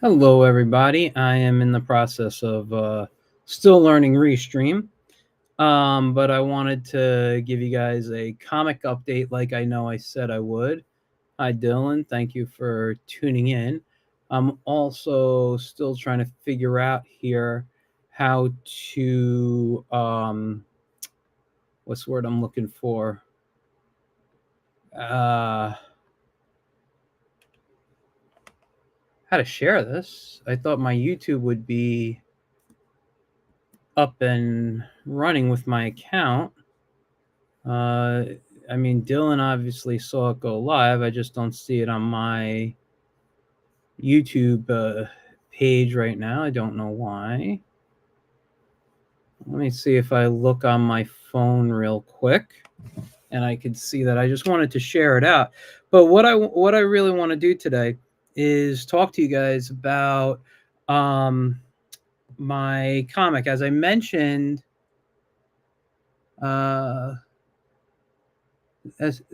Hello, everybody. I am in the process of still learning Restream, but I wanted to give you guys a comic update like I know I said I would. Hi, Dylan. Thank you for tuning in. I'm also still trying to figure out here how to, what's the word I'm looking for? How to share this. I thought my YouTube would be up and running with my account. I mean, Dylan obviously saw it go live. I just don't see it on my YouTube page right now. I don't know why. Let me see if I look on my phone real quick, and I can see that. I just wanted to share it out. But what I really want to do today is talk to you guys about my comic. As I mentioned, as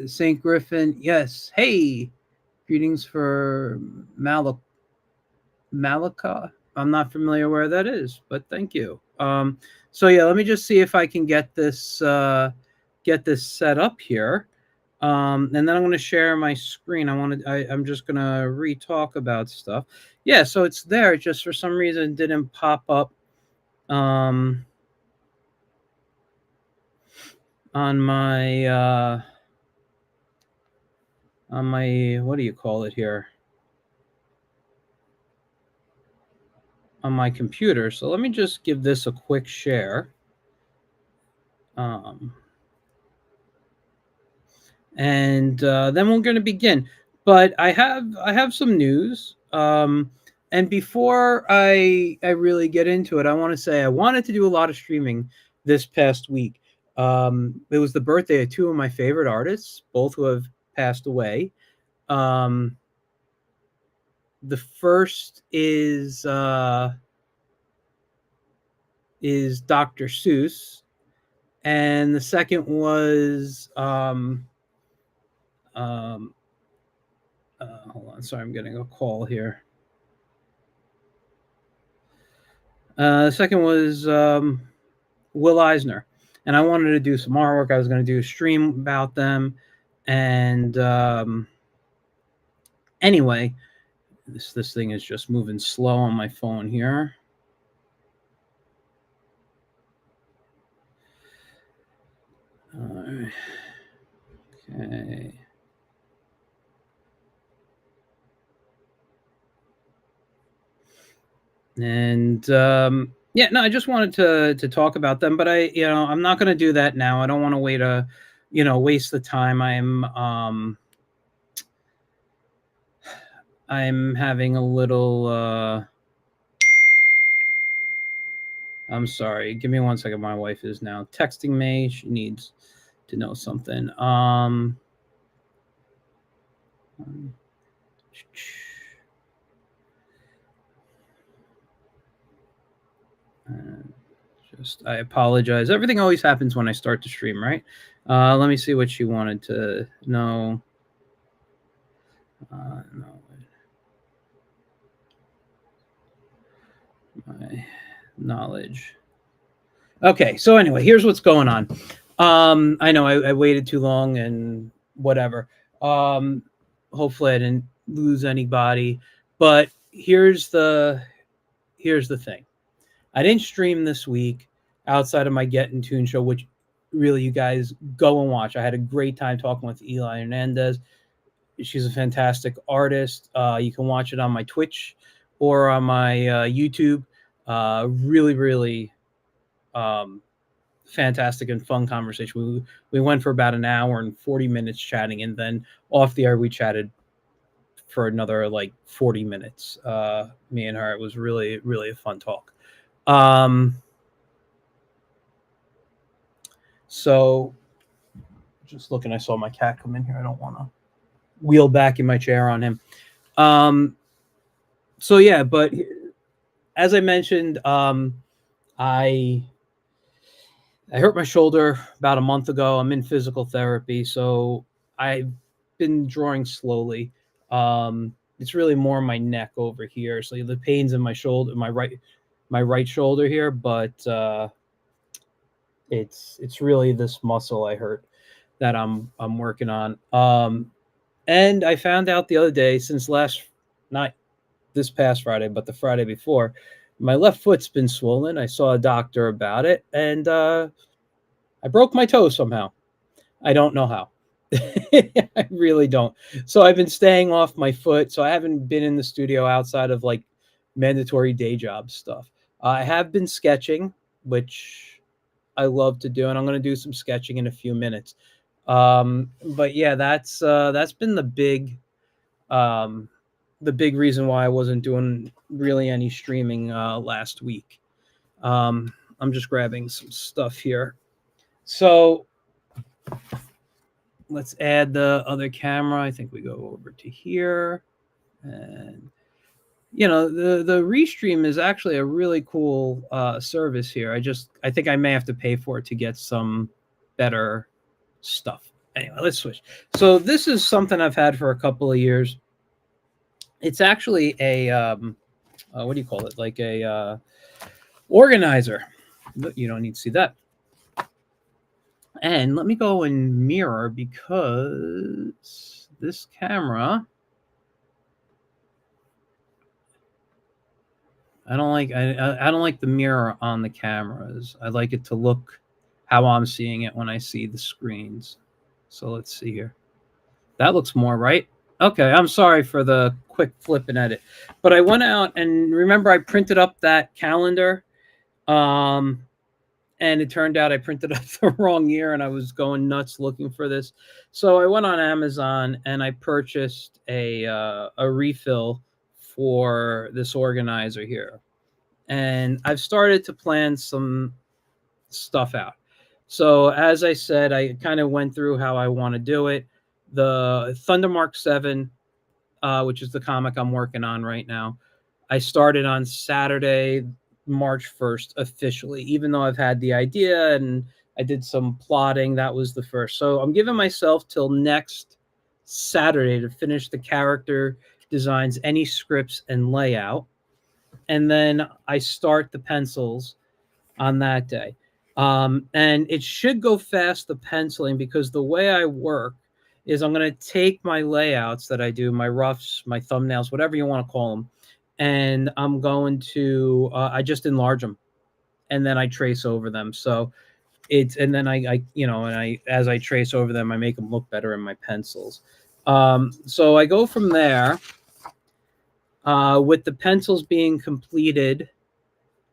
St. Griffin, yes. Hey, greetings for Malika. I'm not familiar where that is, but thank you. So yeah, let me just see if I can get this set up here, and then I'm going to share my screen. I'm just going to re-talk about stuff. Yeah, so it's there. It just for some reason didn't pop up on my what do you call it here? On my computer. So let me just give this a quick share. And then we're going to begin. But I have some news. And before I really get into it, I want to say I wanted to do a lot of streaming this past week. It was the birthday of two of my favorite artists, both who have passed away. The first is Dr. Seuss, and the second was hold on, sorry, I'm getting a call here. The second was Will Eisner, and I wanted to do some artwork. I was going to do a stream about them, and anyway, this thing is just moving slow on my phone here. Okay. And yeah, no, I just wanted to talk about them, but I'm not going to do that now. I don't want to waste the time. I'm having a little. I'm sorry. Give me 1 second. My wife is now texting me. She needs to know something. I apologize. Everything always happens when I start to stream, right? Let me see what she wanted to know. No. knowledge. Okay, so anyway, here's what's going on. I know I waited too long and whatever. Hopefully I didn't lose anybody, but here's the thing. I didn't stream this week outside of my Get in Tune show, which really you guys go and watch. I had a great time talking with Eli Hernandez. She's a fantastic artist. You can watch it on my Twitch or on my YouTube. Really, really fantastic and fun conversation. We went for about an hour and 40 minutes chatting, and then off the air we chatted for another like 40 minutes. Me and her. It was really, really a fun talk. So just looking, I saw my cat come in here. I don't want to wheel back in my chair on him. So yeah, but as I mentioned, I hurt my shoulder about a month ago. I'm in physical therapy, so I've been drawing slowly. It's really more my neck over here. So the pain's in my shoulder, my right shoulder here, but it's really this muscle I hurt that I'm working on. And I found out the other day, since not this past Friday, but the Friday before, my left foot's been swollen. I saw a doctor about it, and I broke my toe somehow. I don't know how. I really don't. So I've been staying off my foot. So I haven't been in the studio outside of like mandatory day job stuff. I have been sketching, which I love to do, and I'm going to do some sketching in a few minutes. But yeah, that's been the big reason why I wasn't doing really any streaming last week. I'm just grabbing some stuff here. So let's add the other camera. I think we go over to here. And, you know, the Restream is actually a really cool service here. I think I may have to pay for it to get some better stuff. Anyway, let's switch. So this is something I've had for a couple of years. It's actually a, what do you call it? Like a organizer. You don't need to see that. And let me go and mirror, because this camera, I don't like the mirror on the cameras. I like it to look how I'm seeing it when I see the screens. So let's see here. That looks more right. Okay, I'm sorry for the quick flip and edit. But I went out and remember I printed up that calendar. And it turned out I printed up the wrong year, and I was going nuts looking for this. So I went on Amazon and I purchased a refill for this organizer here. And I've started to plan some stuff out. So as I said, I kind of went through how I want to do it. The Thunder Mark 7, which is the comic I'm working on right now, I started on Saturday, March 1st officially, even though I've had the idea and I did some plotting. That was the first. So I'm giving myself till next Saturday to finish the character designs, any scripts and layout. And then I start the pencils on that day. And it should go fast, the penciling, because the way I work is I'm going to take my layouts that I do, my roughs, my thumbnails, whatever you want to call them, and I'm going to I just enlarge them, and then I trace over them. So and then I as I trace over them, I make them look better in my pencils. So I go from there with the pencils being completed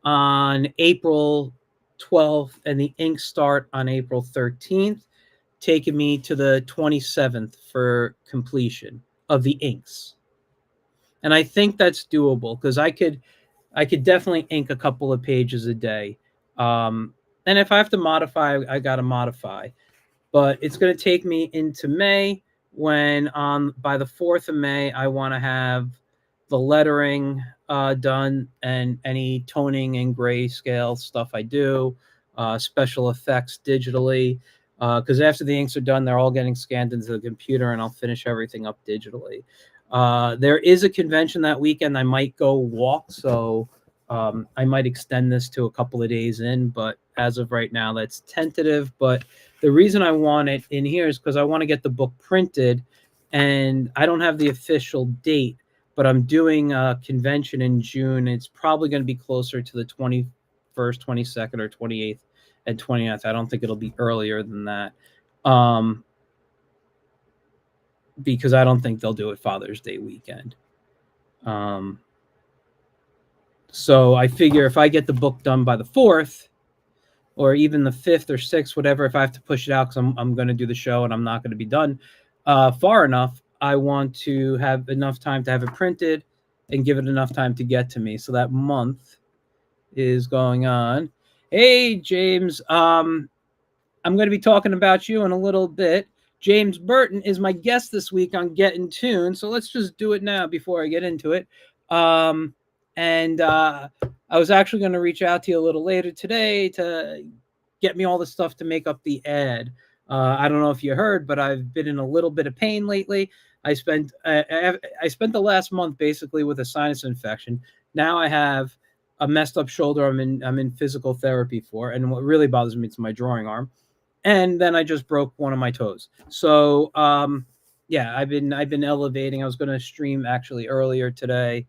on April 12th and the ink start on April 13th, taking me to the 27th for completion of the inks. And I think that's doable, because I could definitely ink a couple of pages a day. And if I have to modify, I got to modify. But it's going to take me into May, when by the 4th of May, I want to have the lettering done, and any toning and grayscale stuff I do, special effects digitally. Because after the inks are done, they're all getting scanned into the computer, and I'll finish everything up digitally. There is a convention that weekend. I might go walk, so I might extend this to a couple of days in, but as of right now, that's tentative. But the reason I want it in here is because I want to get the book printed, and I don't have the official date, but I'm doing a convention in June. It's probably going to be closer to the 21st, 22nd, or 28th and 29th. I don't think it'll be earlier than that. Because I don't think they'll do it Father's Day weekend. So I figure if I get the book done by the 4th, or even the 5th or 6th, whatever, if I have to push it out because I'm going to do the show and I'm not going to be done far enough, I want to have enough time to have it printed and give it enough time to get to me. So that month is going on. Hey, James, I'm going to be talking about you in a little bit. James Burton is my guest this week on Get in Tune. So let's just do it now before I get into it. And I was actually going to reach out to you a little later today to get me all the stuff to make up the ad. I don't know if you heard, but I've been in a little bit of pain lately. I spent the last month basically with a sinus infection. Now I have a messed up shoulder. I'm in physical therapy for, and what really bothers me is my drawing arm. And then I just broke one of my toes. So yeah, I've been elevating. I was going to stream actually earlier today,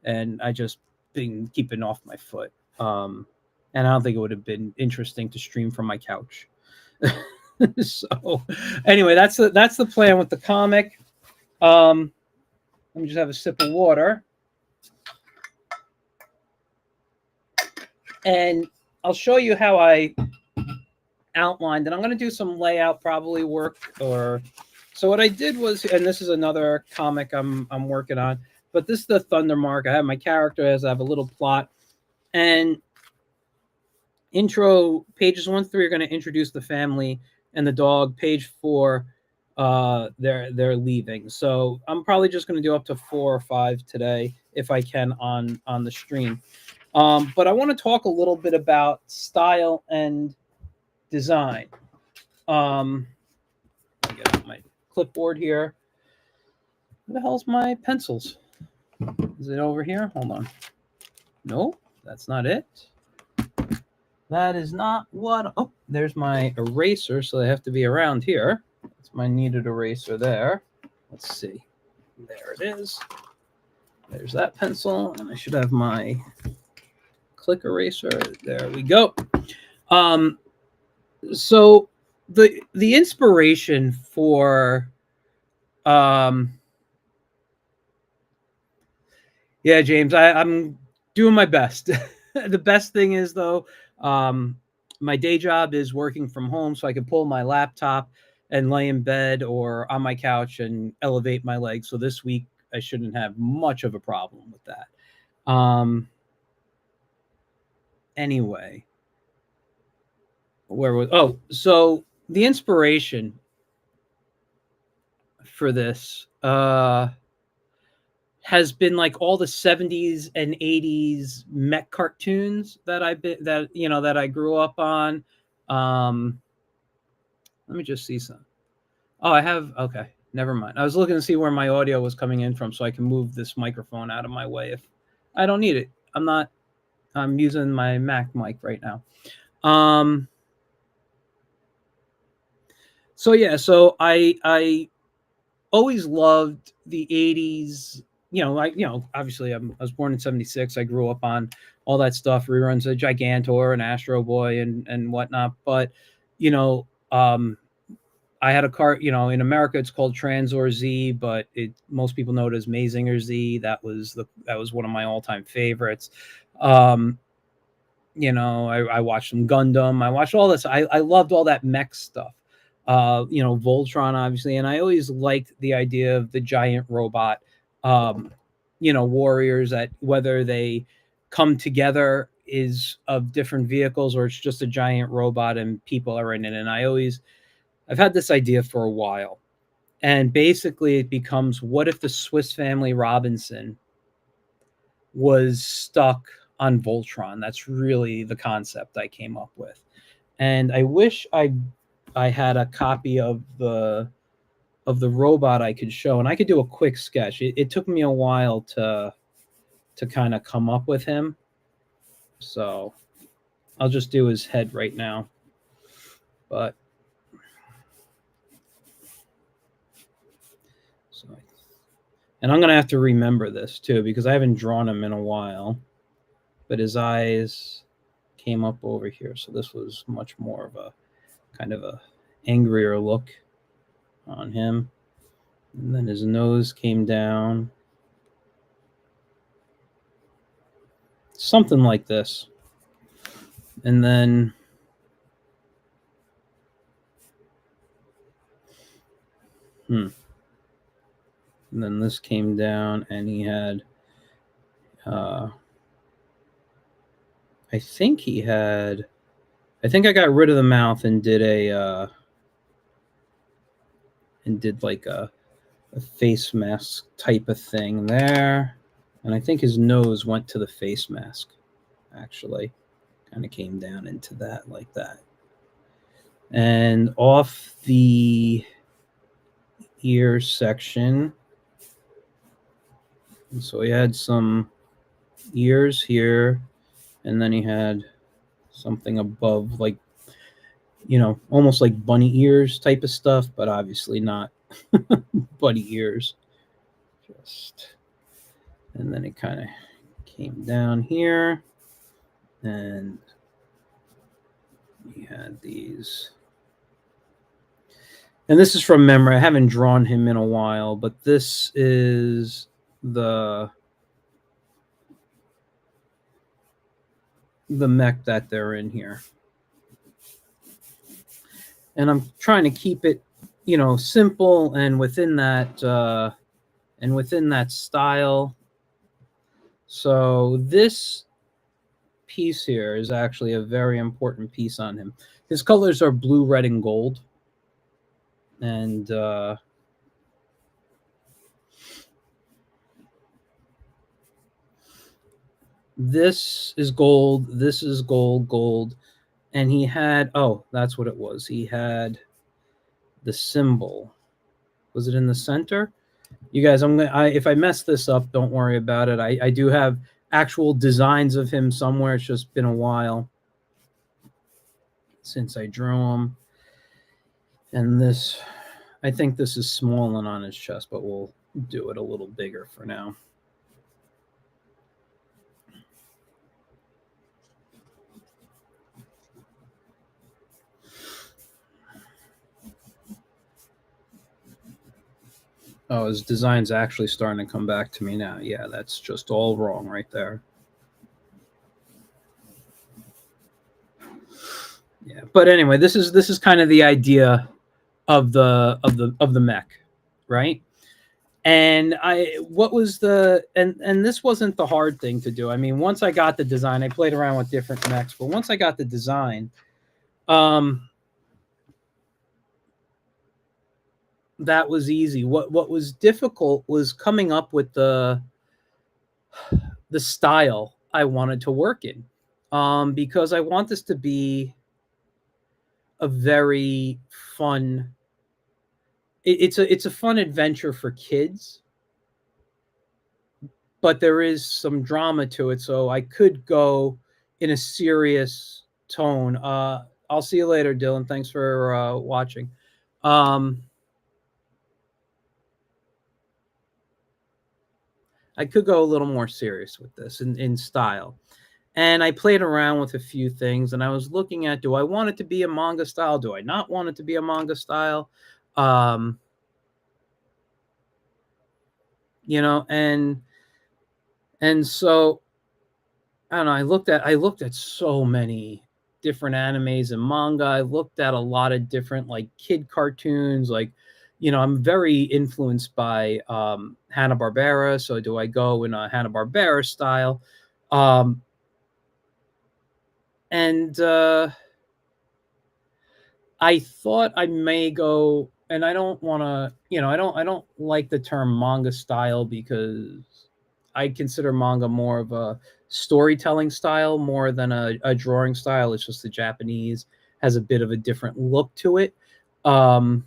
and I just been keeping off my foot. And I don't think it would have been interesting to stream from my couch. So anyway, that's the plan with the comic. Let me just have a sip of water. And I'll show you how I outlined, and I'm going to do some layout probably work. So what I did was, and this is another comic I'm working on, but this is the Thunder Mark. I have my characters, I have a little plot, and intro pages 1 through 3 are going to introduce the family and the dog. Page 4, they're leaving. So I'm probably just going to do up to 4 or 5 today if I can on the stream. But I want to talk a little bit about style and design. I got my clipboard here. Where the hell's my pencils? Is it over here? Hold on. No, that's not it. That is not what. Oh, there's my eraser, so they have to be around here. That's my needed eraser there. Let's see. There it is. There's that pencil, and I should have my click eraser. There we go. So the inspiration for yeah, James, I'm doing my best. The best thing is though, my day job is working from home, so I can pull my laptop and lay in bed or on my couch and elevate my legs. So this week I shouldn't have much of a problem with that. Anyway, so the inspiration for this has been like all the 70s and 80s mech cartoons that I grew up on. Let me just see some. Oh, okay, never mind. I was looking to see where my audio was coming in from so I can move this microphone out of my way if I don't need it. I'm using my Mac mic right now. So yeah, so I always loved the 80s. Obviously I was born in 76. I grew up on all that stuff, reruns of Gigantor and Astro Boy and whatnot. But, I had a car, in America it's called Transor Z, but most people know it as Mazinger Z. That was one of my all-time favorites. I watched some Gundam. I watched all this. I loved all that mech stuff. Voltron, obviously, and I always liked the idea of the giant robot, warriors, that whether they come together is of different vehicles or it's just a giant robot and people are in it. And I've had this idea for a while, and basically it becomes, what if the Swiss Family Robinson was stuck on Voltron? That's really the concept I came up with. And I wish I had a copy of the robot I could show, and I could do a quick sketch. It took me a while to kind of come up with him. So I'll just do his head right now. But so, and I'm gonna have to remember this too because I haven't drawn him in a while. But his eyes came up over here, so this was much more of a kind of a angrier look on him. And then his nose came down. Something like this. And then and then this came down and he had I think I got rid of the mouth and did like a face mask type of thing there. And I think his nose went to the face mask, actually. Kind of came down into that like that. And off the ear section, so he had some ears here, and then he had something above, like, almost like bunny ears type of stuff, but obviously not bunny ears. And then it kind of came down here, and he had these. And this is from memory. I haven't drawn him in a while, but this is the mech that they're in here. And I'm trying to keep it, simple and within that style. So this piece here is actually a very important piece on him. His colors are blue, red, and gold. And this is gold. This is gold. And he had, that's what it was. He had the symbol. Was it in the center? You guys, if I mess this up, don't worry about it. I do have actual designs of him somewhere. It's just been a while since I drew him. And this, I think this is swollen on his chest, but we'll do it a little bigger for now. Oh, his design's actually starting to come back to me now. Yeah, that's just all wrong right there. Yeah, but anyway, this is kind of the idea of the mech, right? And this wasn't the hard thing to do. I mean, once I got the design, I played around with different mechs, but once I got the design, that was easy. What was difficult was coming up with the style I wanted to work in, because I want this to be a very fun. It's a fun adventure for kids, but there is some drama to it, so I could go in a serious tone. I'll see you later, Dylan. Thanks for watching. I could go a little more serious with this in style. And I played around with a few things, and I was looking at, do I want it to be a manga style? Do I not want it to be a manga style? And so I don't know. I looked at so many different animes and manga. I looked at a lot of different like kid cartoons. Like, I'm very influenced by Hanna-Barbera. So do I go in a Hanna-Barbera style? And I thought I may go, and I don't want to, I don't like the term manga style because I consider manga more of a storytelling style more than a drawing style. It's just the Japanese has a bit of a different look to it, with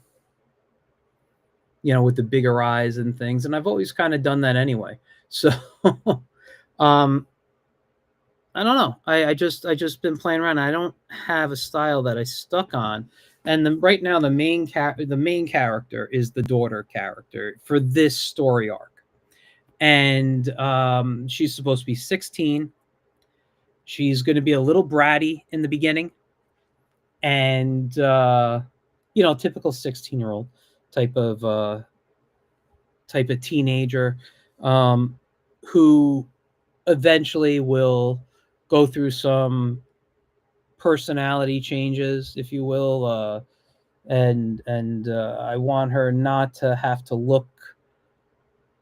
the bigger eyes and things. And I've always kind of done that anyway. So I don't know. I just been playing around. I don't have a style that I stuck on. And right now the main character is the daughter character for this story arc. And she's supposed to be 16. She's going to be a little bratty in the beginning, and typical 16-year-old type of teenager, who eventually will go through some personality changes, if you will, and I want her not to have to look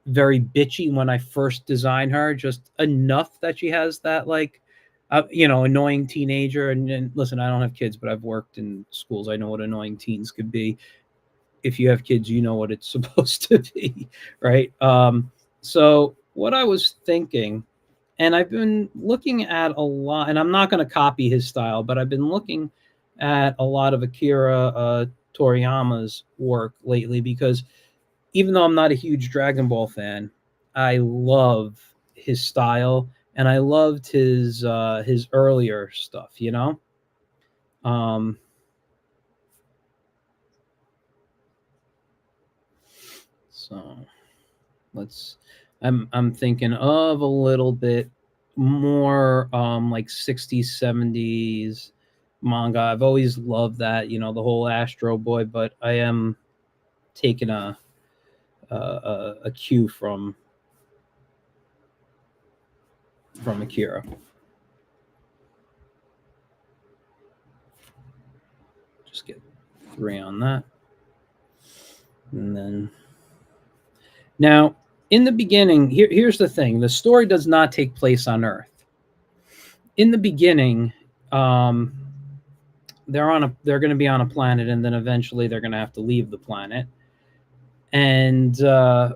very bitchy when I first design her, just enough that she has that, like, annoying teenager. And listen, I don't have kids, but I've worked in schools. I know what annoying teens could be. If you have kids, you know what it's supposed to be, right? So what I was thinking, and I've been looking at a lot, and I'm not going to copy his style, but I've been looking at a lot of Akira Toriyama's work lately, because even though I'm not a huge Dragon Ball fan, I love his style, and I loved his earlier stuff, Um, so I'm thinking of a little bit more like 60s, 70s manga. I've always loved that, the whole Astro Boy, but I am taking a cue from Akira. Just get 3 on that. And then now in the beginning, here's the thing. The story does not take place on Earth. In the beginning, they're going to be on a planet, and then eventually they're going to have to leave the planet. And they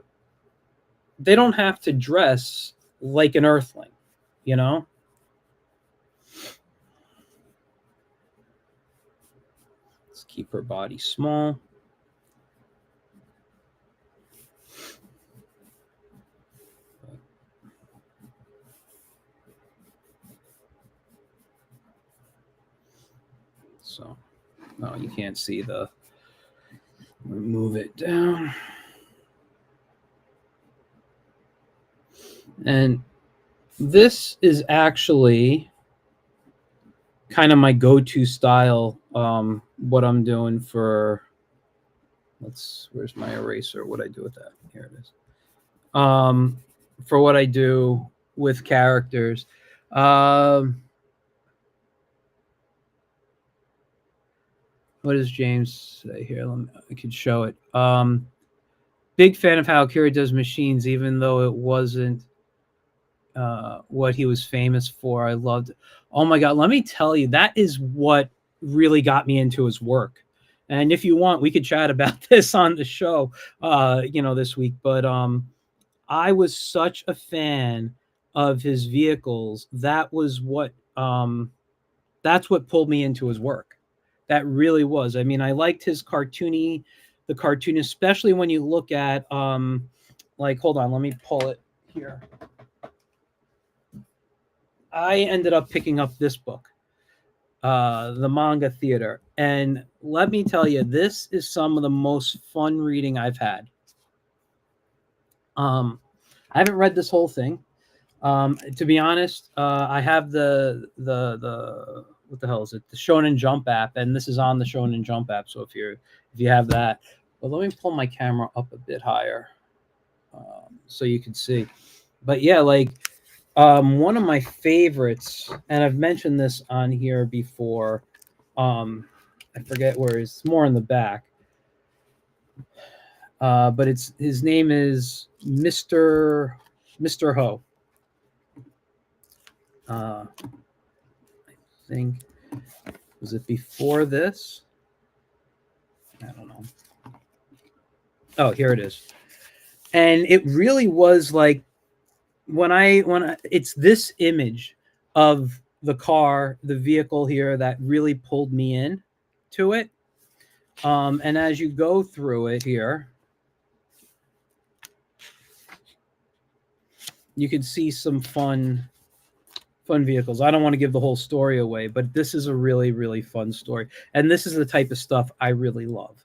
don't have to dress like an Earthling, Let's keep her body small. So, no, you can't see the. Move it down. And this is actually kind of my go-to style. What I'm doing for. Where's my eraser? What I do with that? Here it is. For what I do with characters. What does James say here? I could show it. Big fan of how Akira does machines, even though it wasn't what he was famous for. I loved it. Oh my God, let me tell you, that is what really got me into his work. And if you want, we could chat about this on the show, this week. But I was such a fan of his vehicles. That was what that's what pulled me into his work. That really was. I mean, I liked the cartoon, especially when you look at hold on, let me pull it here. I ended up picking up this book, The Manga Theater. And let me tell you, this is some of the most fun reading I've had. I haven't read this whole thing. To be honest, I have the what the hell is it? The Shonen Jump app, and this is on the Shonen Jump app. So if you have that, but let me pull my camera up a bit higher, so you can see. But yeah, one of my favorites, and I've mentioned this on here before. I forget where it's more in the back. But his name is Mr. Ho. I think, was it before this? I don't know. Oh, here it is. And it really was like when it's this image of the car, the vehicle here, that really pulled me in to it. And as you go through it here, you can see some fun fun vehicles. I don't want to give the whole story away, but this is a really, really fun story, and this is the type of stuff I really love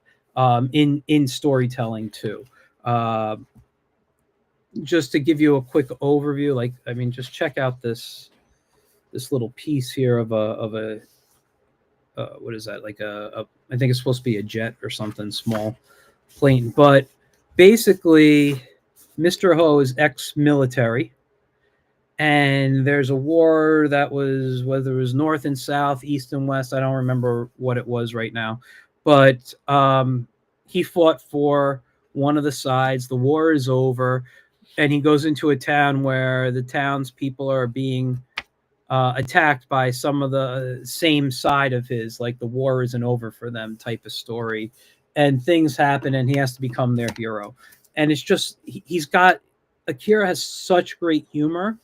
in storytelling too. Uh, just to give you a quick overview, like I mean, just check out this little piece here of a what is that? Like I think it's supposed to be a jet or something small plane, but basically, Mr. Ho is ex-military, and there's a war that was whether it was north and south, east and west. I don't remember what it was right now, but he fought for one of the sides. The war is over, and he goes into a town where the townspeople are being attacked by some of the same side of his, like the war isn't over for them type of story, and things happen, and he has to become their hero. And it's just he's got Akira has such great humor,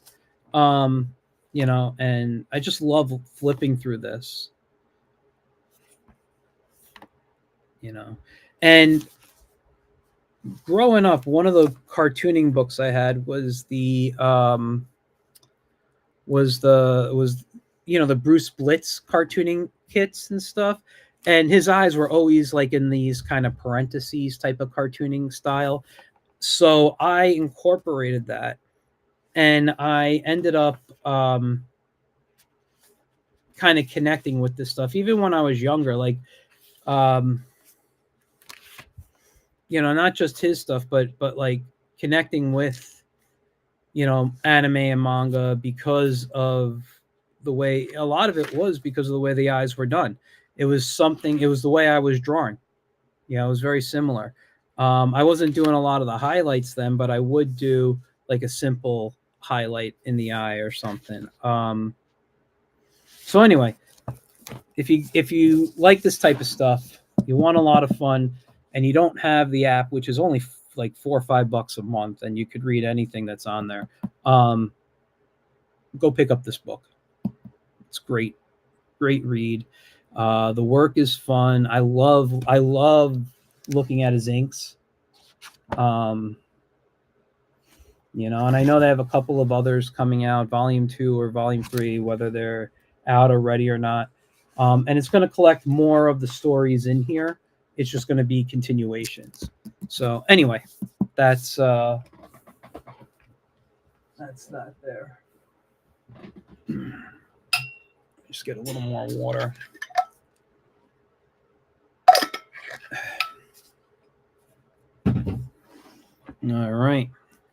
um, and I just love flipping through this, and growing up, one of the cartooning books I had was the Bruce Blitz cartooning kits and stuff, and his eyes were always like in these kind of parentheses type of cartooning style. So I incorporated that, and I ended up kind of connecting with this stuff even when I was younger, like um, not just his stuff, but like connecting with anime and manga because of the way a lot of it was because of the way the eyes were done. It was the way I was drawn. It was very similar. I wasn't doing a lot of the highlights then, but I would do like a simple highlight in the eye or something. So anyway, if you like this type of stuff, you want a lot of fun, and you don't have the app, which is only like $4 or $5 a month, and you could read anything that's on there. Go pick up this book. It's great read. The work is fun. I love looking at his inks. And I know they have a couple of others coming out, volume 2 or volume 3, whether they're out already or not. And it's going to collect more of the stories in here. It's just going to be continuations. So anyway, that's that there. Just get a little more water. All right.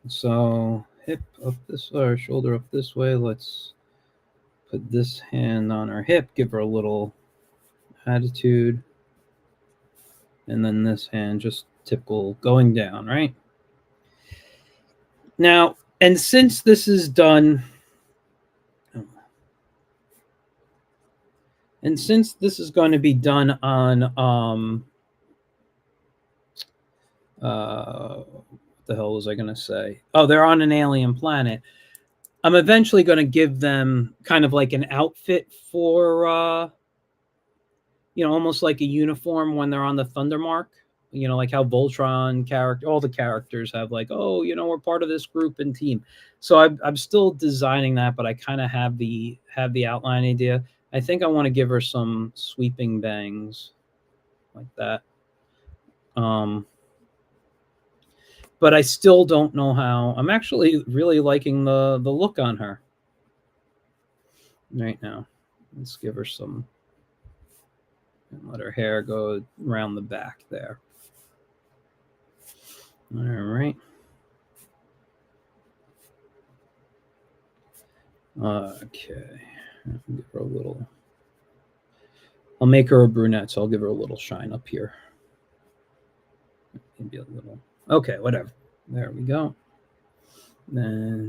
So hip up this way, or shoulder up this way. Let's put this hand on her hip, give her a little attitude. And then this hand just typical going down, right? Now, and since this is done, and since this is going to be done on what the hell was I going to say? Oh, they're on an alien planet. I'm eventually going to give them kind of like an outfit for almost like a uniform when they're on the Thundermark. Like how Voltron all the characters have like, oh, we're part of this group and team. So I'm still designing that, but I kind of have the outline idea. I think I want to give her some sweeping bangs like that. But I still don't know how. I'm actually really liking the look on her right now. Let's give her some, and let her hair go around the back there. All right. Okay. Give her a little. I'll make her a brunette, so I'll give her a little shine up here. Maybe a little. Okay, whatever. There we go. Then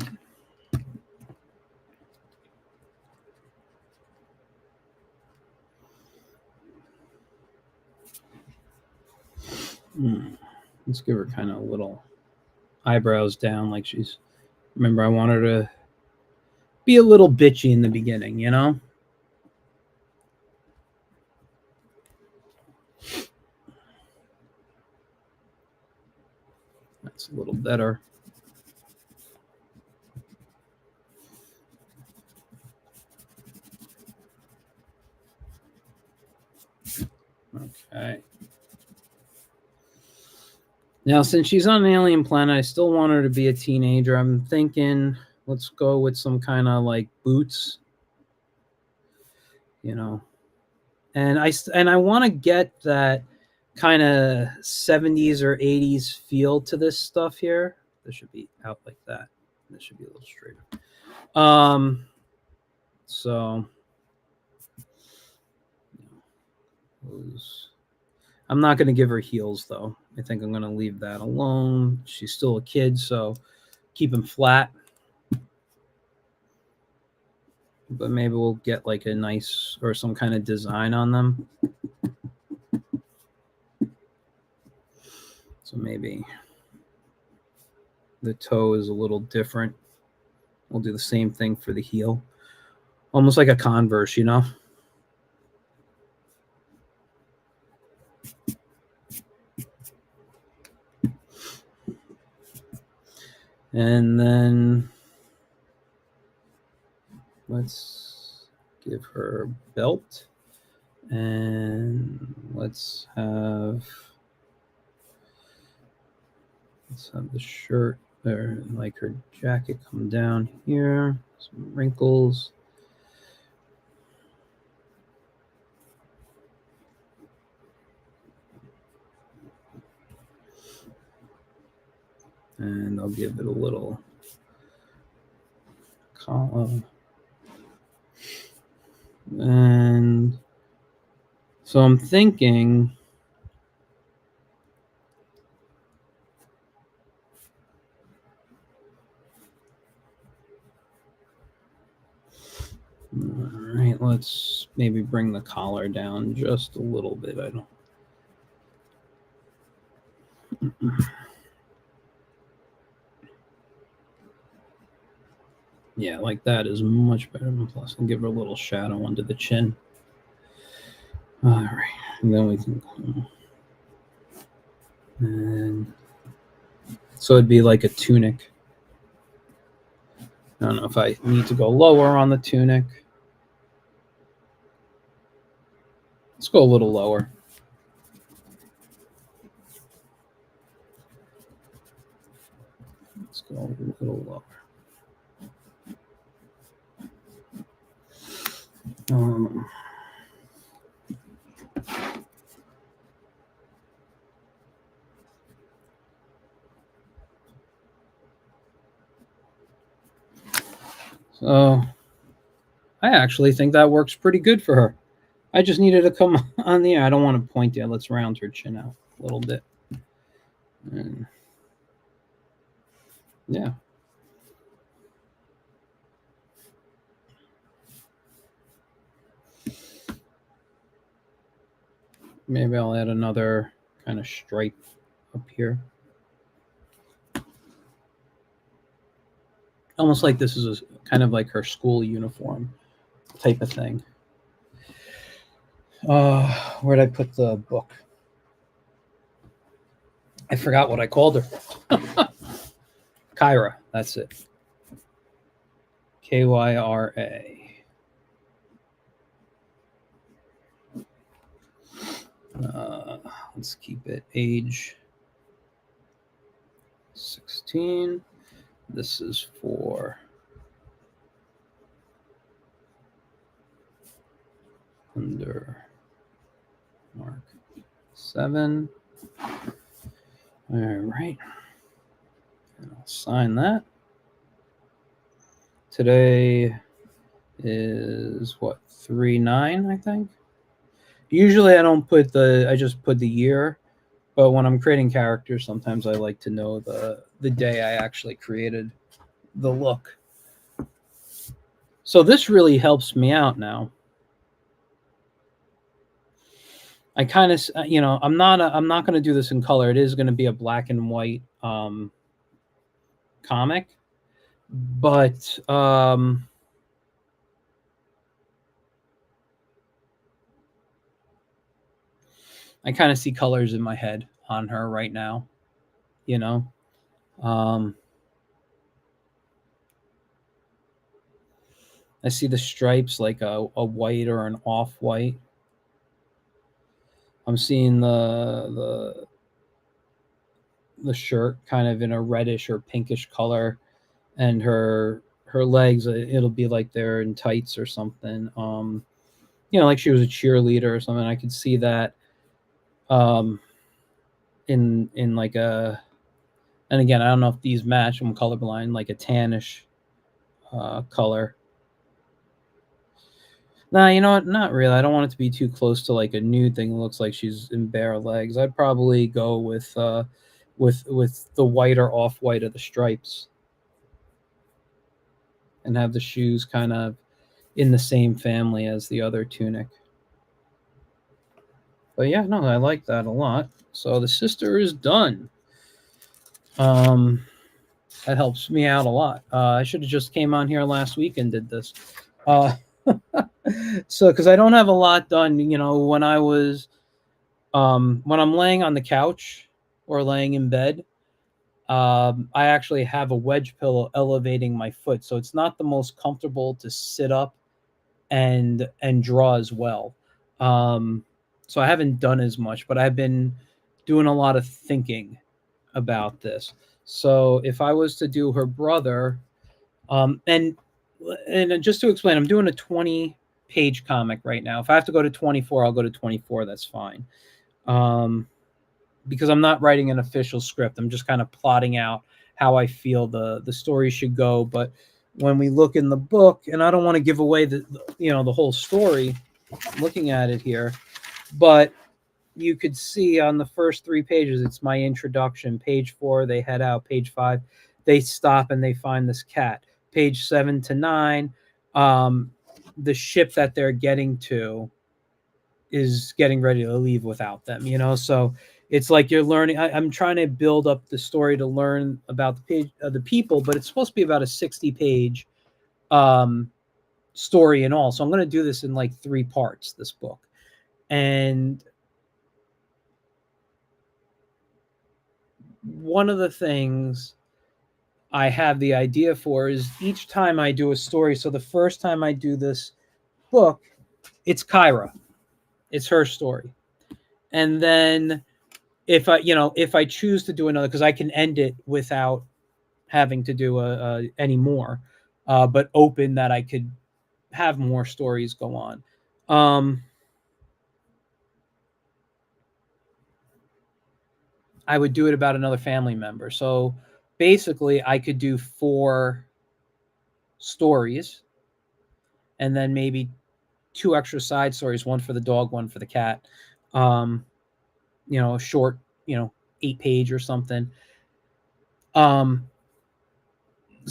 let's give her kind of a little eyebrows down, like she's. Remember, I want her to be a little bitchy in the beginning, That's a little better. Now, since she's on an alien planet, I still want her to be a teenager. I'm thinking, let's go with some kind of like boots, you know. And I want to get that kind of 70s or 80s feel to this stuff here. This should be out like that. This should be a little straighter. So I'm not going to give her heels though. I think I'm going to leave that alone. She's still a kid, so keep them flat. But maybe we'll get like a nice or some kind of design on them. So maybe the toe is a little different. We'll do the same thing for the heel. Almost like a Converse, you know? And then let's give her a belt. And let's have the shirt or like her jacket come down here. Some wrinkles. And I'll give it a little collar. And so I'm thinking all right, let's maybe bring the collar down just a little bit. I don't. Yeah, like that is much better. Plus, I'll give her a little shadow under the chin. All right, and then we can. And so it'd be like a tunic. I don't know if I need to go lower on the tunic. Let's go a little lower. Let's go a little lower. So I actually think that works pretty good for her. I just needed to come on the air. I don't want to point yet. Let's round her chin out a little bit. And yeah. Maybe I'll add another kind of stripe up here. Almost like this is kind of like her school uniform type of thing. Where'd I put the book? I forgot what I called her. Kyra, that's it. Kyra. Let's keep it age 16. This is for under mark 7. All right. And I'll sign that. Today is what, 3/9, I think. Usually I don't put I just put the year, but when I'm creating characters, sometimes I like to know the day I actually created the look. So this really helps me out now. I kind of, I'm not going to do this in color. It is going to be a black and white comic, but I kind of see colors in my head on her right now, I see the stripes like a white or an off-white. I'm seeing the the shirt kind of in a reddish or pinkish color, and her legs, it'll be like they're in tights or something. Like she was a cheerleader or something. I could see that in like a, and again, I don't know if these match. I'm colorblind, like a tannish color. Nah, you know what? Not really. I don't want it to be too close to like a nude thing that looks like she's in bare legs. I'd probably go with the white or off white of the stripes, and have the shoes kind of in the same family as the other tunic. But yeah, no, I like that a lot. So the sister is done. That helps me out a lot. I should have just came on here last week and did this. So because I don't have a lot done, when I was when I'm laying on the couch or laying in bed, I actually have a wedge pillow elevating my foot, so it's not the most comfortable to sit up and draw as well. So I haven't done as much, but I've been doing a lot of thinking about this. So if I was to do her brother, and just to explain, I'm doing a 20-page comic right now. If I have to go to 24, I'll go to 24. That's fine. Because I'm not writing an official script. I'm just kind of plotting out how I feel the story should go. But when we look in the book, and I don't want to give away the whole story, I'm looking at it here, but you could see on the first 3 pages, it's my introduction. Page 4, they head out. Page 5, they stop and they find this cat. Page 7 to 9, the ship that they're getting to is getting ready to leave without them, so it's like you're learning. I'm trying to build up the story to learn about the people, but it's supposed to be about a 60-page story in all. So I'm going to do this in like 3 parts, this book. And one of the things I have the idea for is each time I do a story. So the first time I do this book, it's Kyra. It's her story. And then if I choose to do another, because I can end it without having to do any more, but open that I could have more stories go on. I would do it about another family member. So basically I could do 4 stories and then maybe 2 extra side stories, one for the dog, one for the cat. A short, 8-page or something. So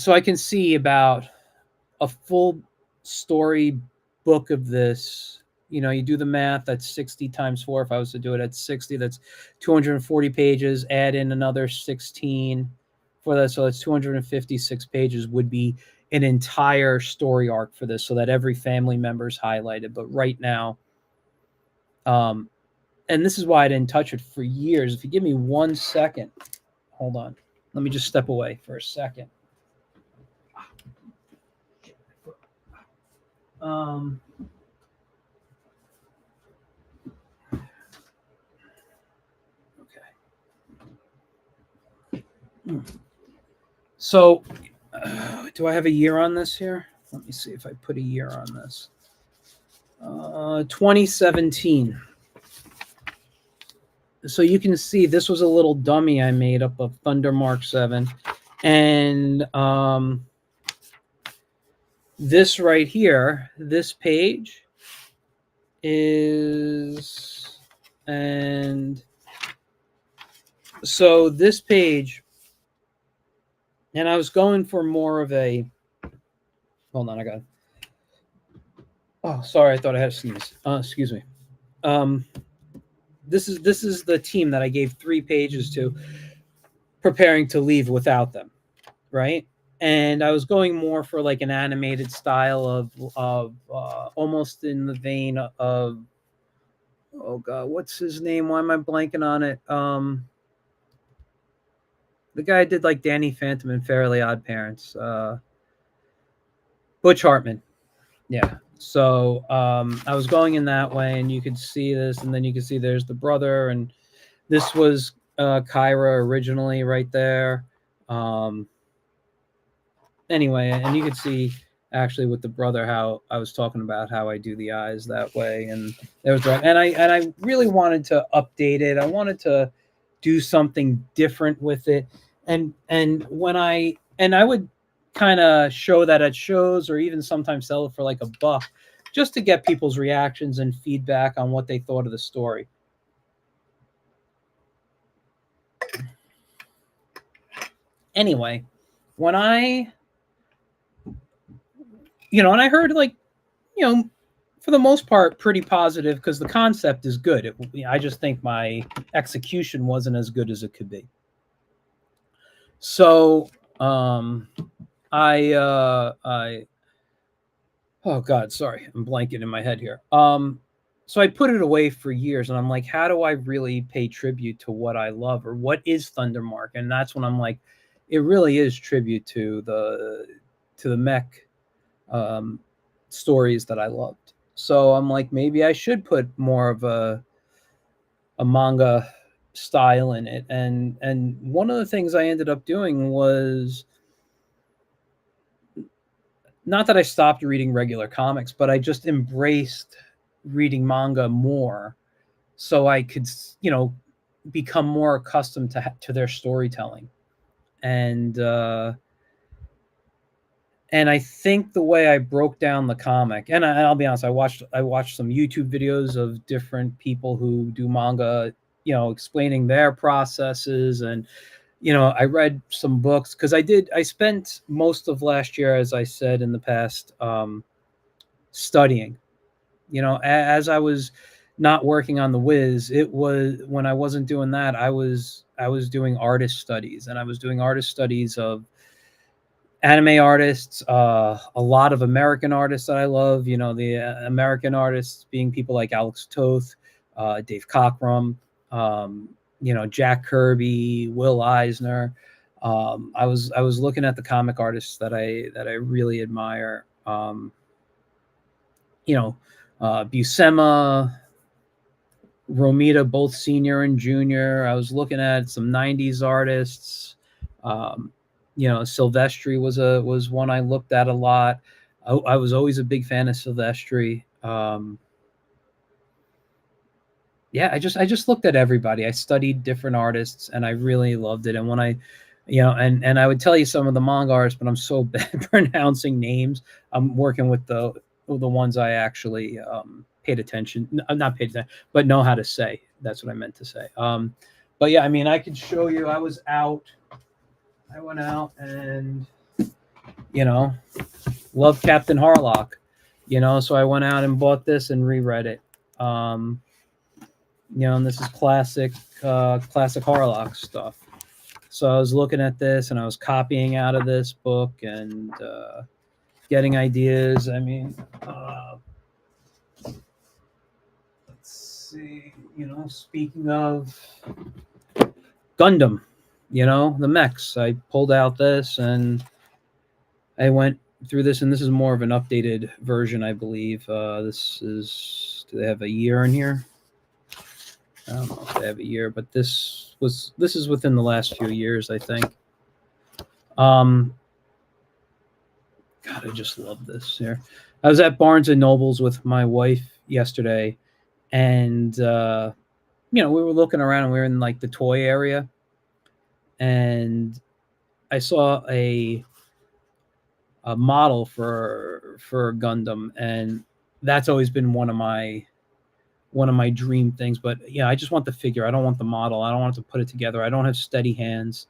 I can see about a full story book of this. You do the math, that's 60 times 4. If I was to do it at 60, that's 240 pages. Add in another 16 for that. So that's 256 pages would be an entire story arc for this, so that every family member is highlighted. But right now, and this is why I didn't touch it for years. If you give me 1 second, hold on. Let me just step away for a second. So, do I have a year on this here? Let me see if I put a year on this. 2017. So you can see this was a little dummy I made up of Thunder Mark 7. And this right here, this page is, and so this page, and I was going for more of a, hold on, I got, oh, sorry, I thought I had a sneeze. Excuse me. This is the team that I gave 3 pages to, preparing to leave without them, right? And I was going more for like an animated style of almost in the vein of, oh God, what's his name? Why am I blanking on it? The guy did like Danny Phantom and Fairly Odd Parents. Butch Hartman. Yeah. So I was going in that way, and you could see this, and then you could see there's the brother, and this was Kyra originally right there. Anyway, and you could see actually with the brother how I was talking about how I do the eyes that way, and there was and I really wanted to update it. I wanted to do something different with it, and when I would kind of show that at shows or even sometimes sell it for like $1 just to get people's reactions and feedback on what they thought of the story. Anyway, when I and I heard like, for the most part, pretty positive because the concept is good. I just think my execution wasn't as good as it could be. So, I oh God, sorry, I'm blanking in my head here. So I put it away for years, and I'm like, how do I really pay tribute to what I love, or what is Thundermark? And that's when I'm like, it really is tribute to the mech stories that I loved. So I'm like, maybe I should put more of a manga style in it. And one of the things I ended up doing was not that I stopped reading regular comics, but I just embraced reading manga more so I could, become more accustomed to their storytelling. And I think the way I broke down the comic, and I'll be honest, I watched some YouTube videos of different people who do manga, explaining their processes, and I read some books because I spent most of last year, as I said in the past, studying. As I was not working on the Wiz, it was when I wasn't doing that, I was doing artist studies, and I was doing artist studies of anime artists, a lot of American artists that I love. The American artists being people like Alex Toth, Dave Cockrum, Jack Kirby, Will Eisner. I was looking at the comic artists that I really admire. Buscema, Romita, both senior and junior. I was looking at some '90s artists. Silvestri was one I looked at a lot. I was always a big fan of Silvestri. I just looked at everybody. I studied different artists, and I really loved it. And when I, and I would tell you some of the manga artists, but I'm so bad pronouncing names. I'm working with the ones I actually paid attention, not paid attention, but know how to say. That's what I meant to say. But yeah, I mean, I could show you. I went out and, loved Captain Harlock, so I went out and bought this and reread it. And this is classic Harlock stuff. So I was looking at this and I was copying out of this book and getting ideas. I mean, let's see, speaking of Gundam, the mechs, I pulled out this and I went through this, and this is more of an updated version, I believe. This is, do they have a year in here? I don't know if they have a year, but this is within the last few years, I think. God, I just love this here. I was at Barnes and Nobles with my wife yesterday, and we were looking around, and we were in like the toy area, and I saw a model for Gundam, and that's always been one of my dream things. But I just want the figure. I don't want the model. I don't want to put it together. I don't have steady hands.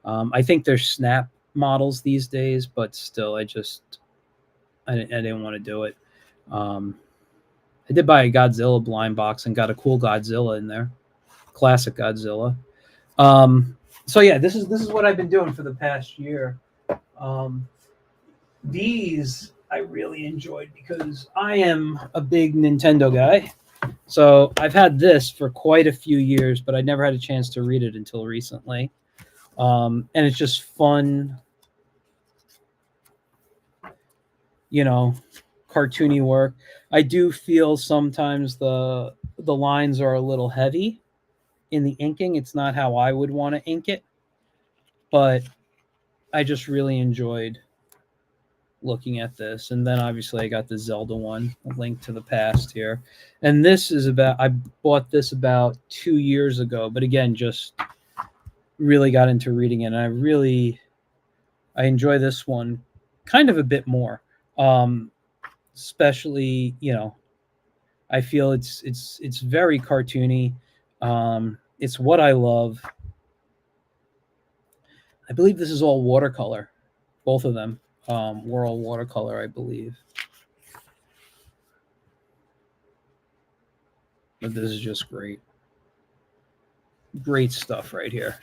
I think there's snap models these days, but still, I didn't want to do it. I did buy a Godzilla blind box and got a cool Godzilla in there, classic Godzilla. So yeah, this is what I've been doing for the past year. These I really enjoyed because I am a big Nintendo guy. So I've had this for quite a few years, but I never had a chance to read it until recently. And it's just fun, cartoony work. I do feel sometimes the lines are a little heavy in the inking. It's not how I would want to ink it, but I just really enjoyed looking at this. And then obviously I got the Zelda one, A Link to the Past here. And this is about, I bought this about 2 years ago, but again, just really got into reading it. And I enjoy this one kind of a bit more. Especially, I feel it's very cartoony. It's what I love. I believe this is all watercolor, both of them. Were all watercolor, I believe. But this is just great. Great stuff right here.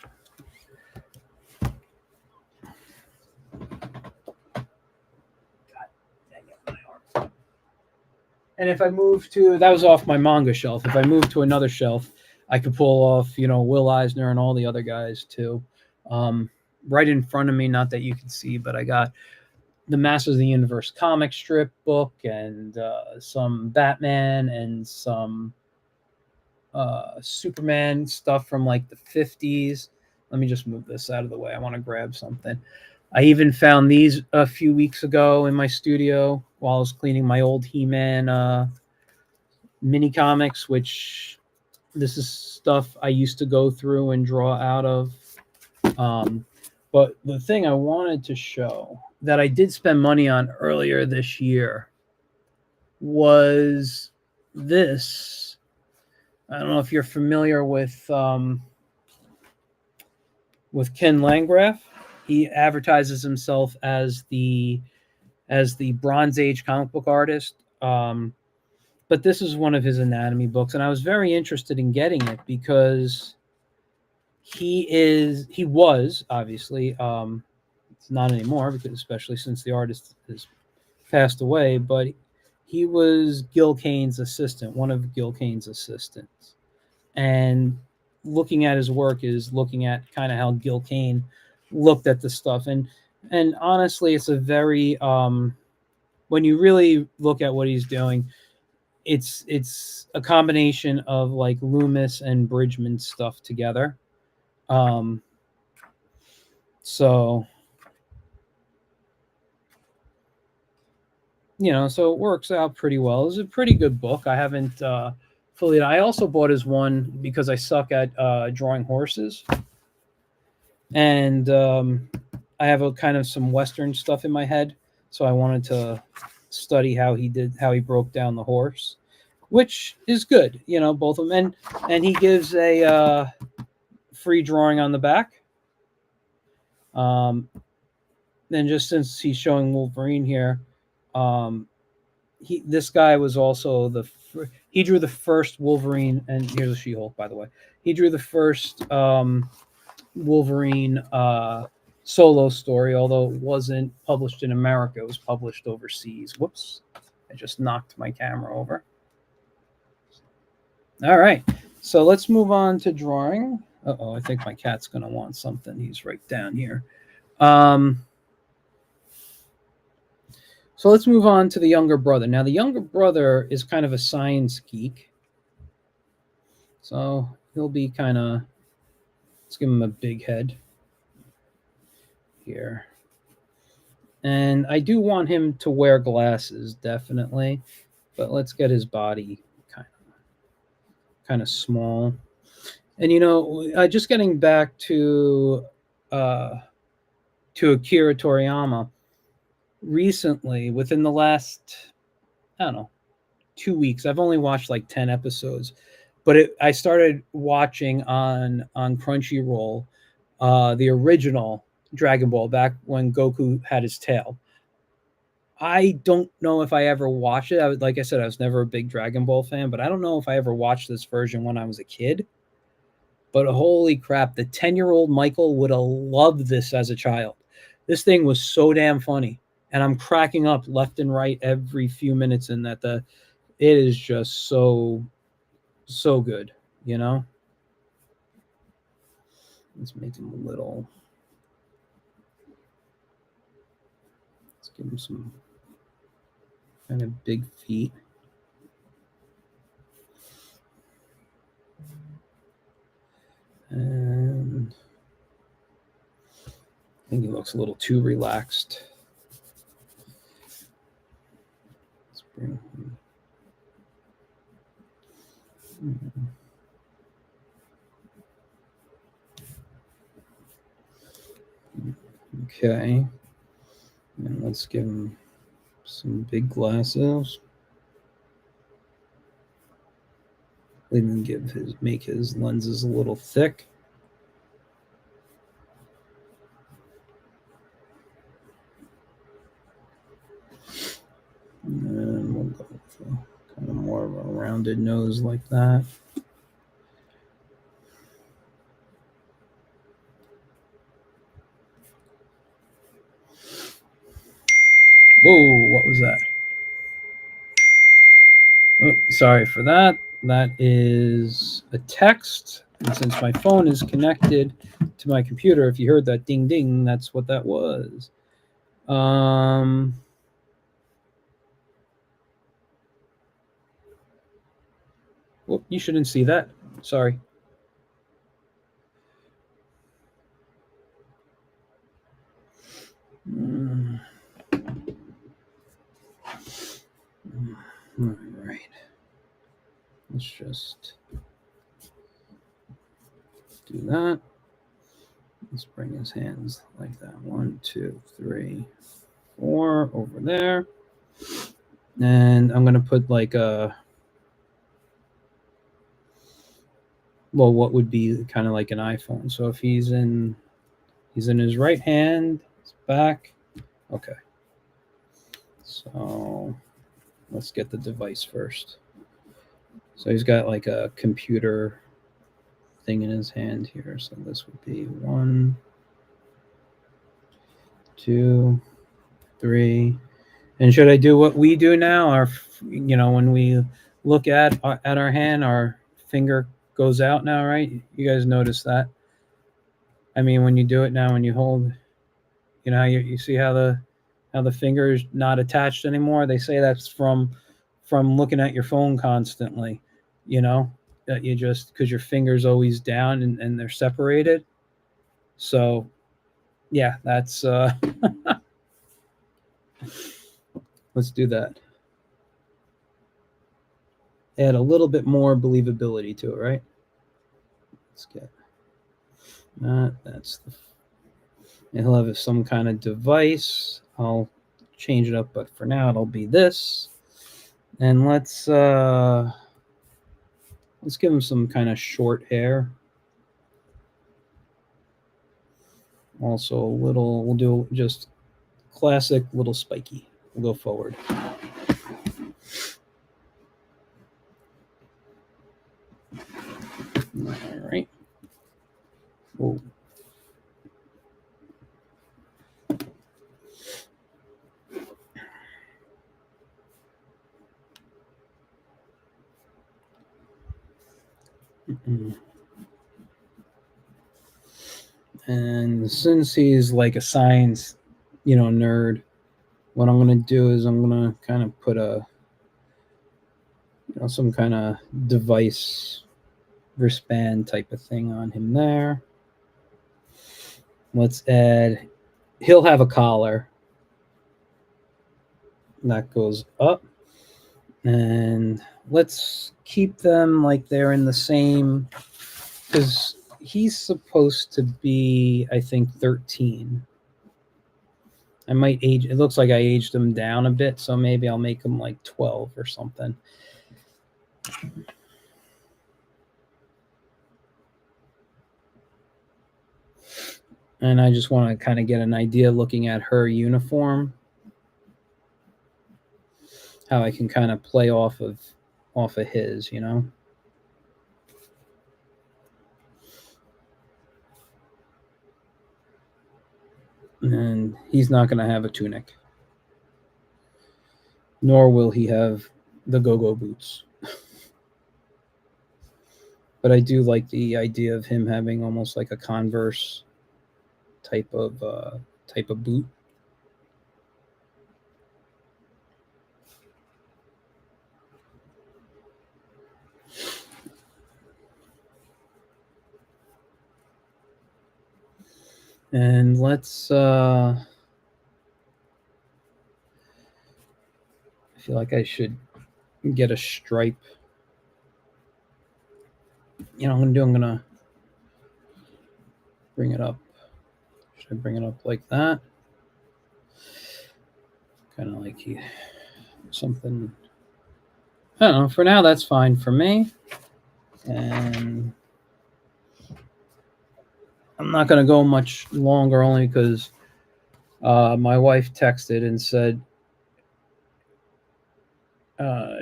And if I move to, that was off my manga shelf. If I move to another shelf, I could pull off, Will Eisner and all the other guys too. Right in front of me, not that you can see, but I got the Masters of the Universe comic strip book and some Batman and some Superman stuff from like the 50s. Let me just move this out of the way. I want to grab something. I even found these a few weeks ago in my studio while I was cleaning my old He-Man mini comics, which this is stuff I used to go through and draw out of. But the thing I wanted to show that I did spend money on earlier this year was this. I don't know if you're familiar with Ken Landgraf. He advertises himself as the Bronze Age comic book artist. But this is one of his anatomy books, and I was very interested in getting it because he was obviously it's not anymore, because especially since the artist has passed away, but he was Gil Kane's assistant, one of Gil Kane's assistants. And looking at his work is looking at kind of how Gil Kane looked at the stuff. And honestly, it's a very when you really look at what he's doing, it's a combination of like Loomis and Bridgman stuff together. So so it works out pretty well. It's a pretty good book. I haven't fully. I also bought his one because I suck at drawing horses, and I have a kind of some Western stuff in my head, so I wanted to study how he broke down the horse, which is good. Both of them, and he gives a free drawing on the back. Then just since he's showing Wolverine here, this guy was also he drew the first Wolverine, and here's a She-Hulk, by the way. He drew the first Wolverine solo story, although it wasn't published in America. It was published overseas. Whoops. I just knocked my camera over. All right. So let's move on to drawing. Uh-oh, I think my cat's going to want something. He's right down here. So let's move on to the younger brother. Now, the younger brother is kind of a science geek. So he'll be kind of, let's give him a big head here. And I do want him to wear glasses, definitely. But let's get his body kind of small. And, just getting back to Akira Toriyama, recently, within the last, I don't know, 2 weeks, I've only watched like 10 episodes, but I started watching on Crunchyroll the original Dragon Ball, back when Goku had his tail. I don't know if I ever watched it. Like I said, I was never a big Dragon Ball fan, but I don't know if I ever watched this version when I was a kid. But holy crap, the 10-year-old Michael would have loved this as a child. This thing was so damn funny. And I'm cracking up left and right every few minutes in that. It is just so good, Let's make him a little. Let's give him some kind of big feet. And I think he looks a little too relaxed. Let's bring him. Okay. And let's give him some big glasses. Even make his lenses a little thick. And we'll go with a, kind of more of a rounded nose like that. Whoa, what was that? Oh, sorry for that. That is a text. And since my phone is connected to my computer, if you heard that ding ding, that's what that was. Well, you shouldn't see that. Sorry. All right. Let's just do that. Let's bring his hands like that. 1, 2, 3, 4 over there. And I'm going to put like a, well, what would be kind of like an iPhone. So if he's in his right hand, his back. Okay. So let's get the device first. So he's got like a computer thing in his hand here. So this would be 1, 2, 3. And should I do what we do now? When we look at our hand, our finger goes out now, right? You guys notice that? I mean, when you do it now, when you hold, you see how the finger is not attached anymore. They say that's from looking at your phone constantly. That you just, because your finger's always down and they're separated. So, yeah, that's. Let's do that. Add a little bit more believability to it, right? Let's get that. That's the. And he'll have some kind of device. I'll change it up, but for now it'll be this. And let's give him some kind of short hair. Also a little. We'll do just classic little spiky. We'll go forward. All right. Whoa. And since he's like a science, nerd, what I'm going to do is I'm going to kind of put a, some kind of device wristband type of thing on him there. Let's add, he'll have a collar that goes up. And let's keep them like they're in the same, because he's supposed to be, I think, 13. I might age, it looks like I aged him down a bit, so maybe I'll make him like 12 or something. And I just want to kind of get an idea looking at her uniform, how I can kind of play off of his, And he's not going to have a tunic, nor will he have the go-go boots. But I do like the idea of him having almost like a Converse type of boot. And let's I feel like I should get a stripe. You know what I'm going to bring it up. Should I bring it up like that? Kind of like something. I don't know. For now, that's fine for me. And I'm not going to go much longer only because my wife texted and said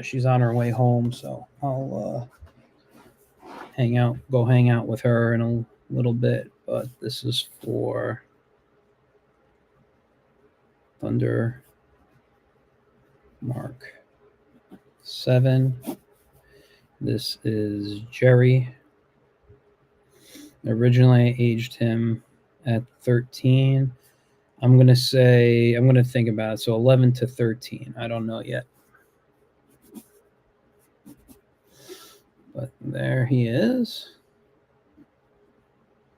she's on her way home. So I'll go hang out with her in a little bit. But this is for Thunder Mark 7. This is Jerry. Originally, I aged him at 13. I'm going to think about it. So 11 to 13. I don't know yet. But there he is.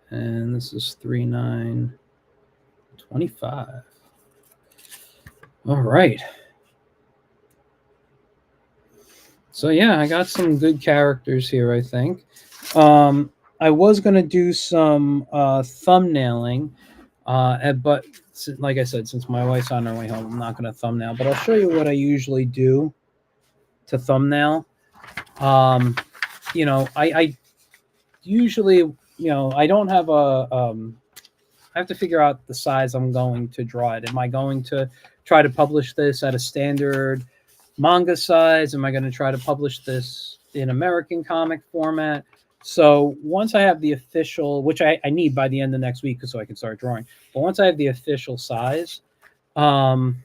And this is 3/9/25. All right. So yeah, I got some good characters here, I think. I was going to do some thumbnailing, but like I said, since my wife's on her way home, I'm not going to thumbnail. But I'll show you what I usually do to thumbnail. I usually, I don't have I have to figure out the size I'm going to draw it. Am I going to try to publish this at a standard manga size? Am I going to try to publish this in American comic format? So once I have the official, which I need by the end of next week so I can start drawing, but once I have the official size, then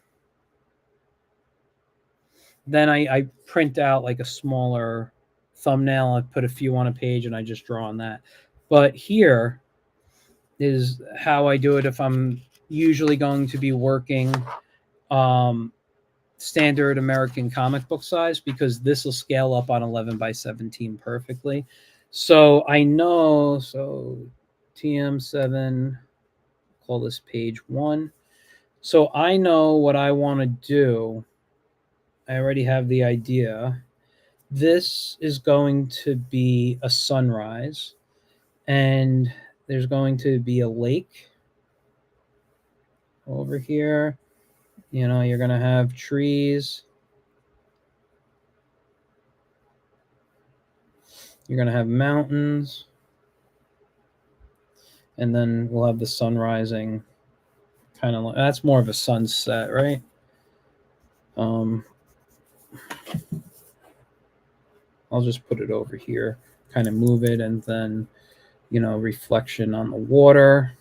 I print out like a smaller thumbnail. I put a few on a page and I just draw on that. But here is how I do it if I'm usually going to be working standard American comic book size, because this will scale up on 11/17 perfectly. So I know, TM7, call this page 1. So I know what I want to do. I already have the idea. This is going to be a sunrise, and there's going to be a lake over here. You're going to have trees. You're going to have mountains. And then we'll have the sun rising. Kind of like, that's more of a sunset, right? I'll just put it over here, kind of move it, and then, reflection on the water.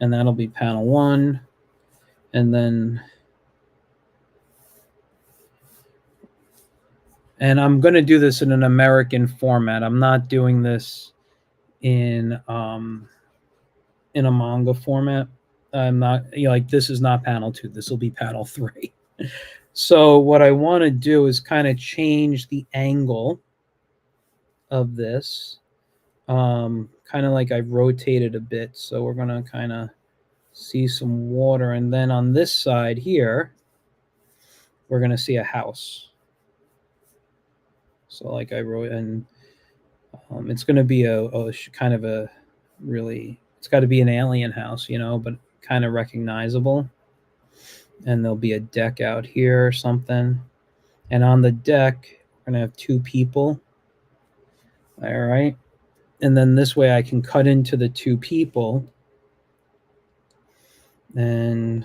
And that'll be panel 1. And then, and I'm going to do this in an American format. I'm not doing this in a manga format. I'm not, this is not panel 2. This will be panel 3. So what I want to do is kind of change the angle of this. Kind of like I rotated a bit. So we're going to kind of see some water. And then on this side here, we're going to see a house. So like I wrote, and it's going to be a kind of a really, it's got to be an alien house, but kind of recognizable. And there'll be a deck out here or something. And on the deck, we're going to have 2 people. All right. And then this way I can cut into the 2 people. And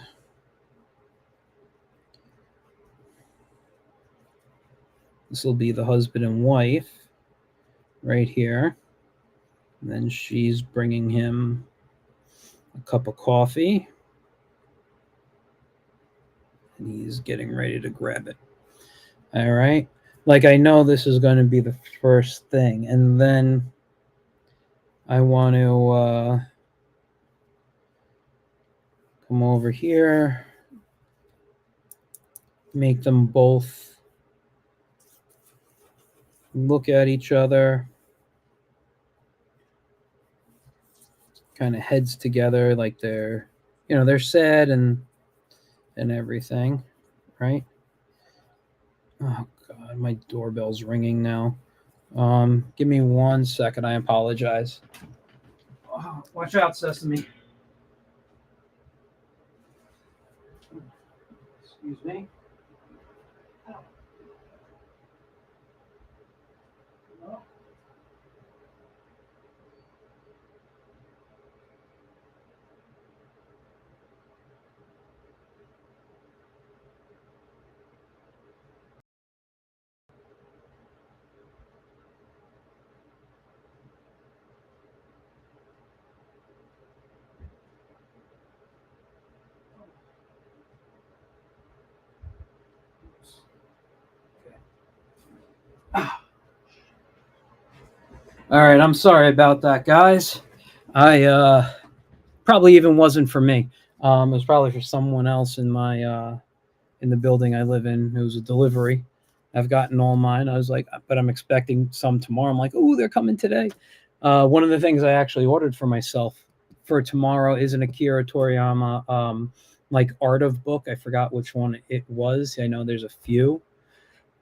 this will be the husband and wife right here. And then she's bringing him a cup of coffee. And he's getting ready to grab it. All right. Like I know this is going to be the first thing. And then I want to come over here, make them both look at each other. kind of heads together, like they're, they're sad and everything, right? Oh God, my doorbell's ringing now. Give me 1 second. I apologize. Oh, watch out, Sesame. Excuse me. All right, I'm sorry about that, guys. I probably even wasn't for me. It was probably for someone else in the building I live in. It was a delivery. I've gotten all mine. I was like, but I'm expecting some tomorrow. I'm like, oh, they're coming today. One of the things I actually ordered for myself for tomorrow is an Akira Toriyama like art of book. I forgot which one it was. I know there's a few.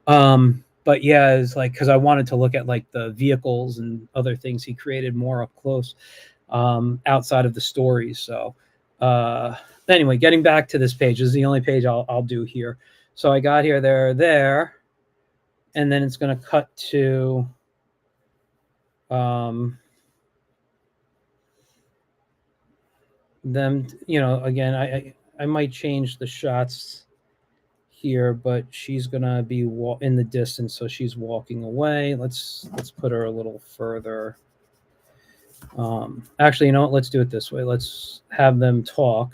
But yeah, it's like because I wanted to look at like the vehicles and other things he created more up close, outside of the stories. So anyway, getting back to this page, this is the only page I'll do here. So I got here, there, and then it's going to cut to them. Again, I might change the shots here, but she's gonna be in the distance, so she's walking away. Let's put her a little further. Actually, you know what? Let's do it this way. Let's have them talk,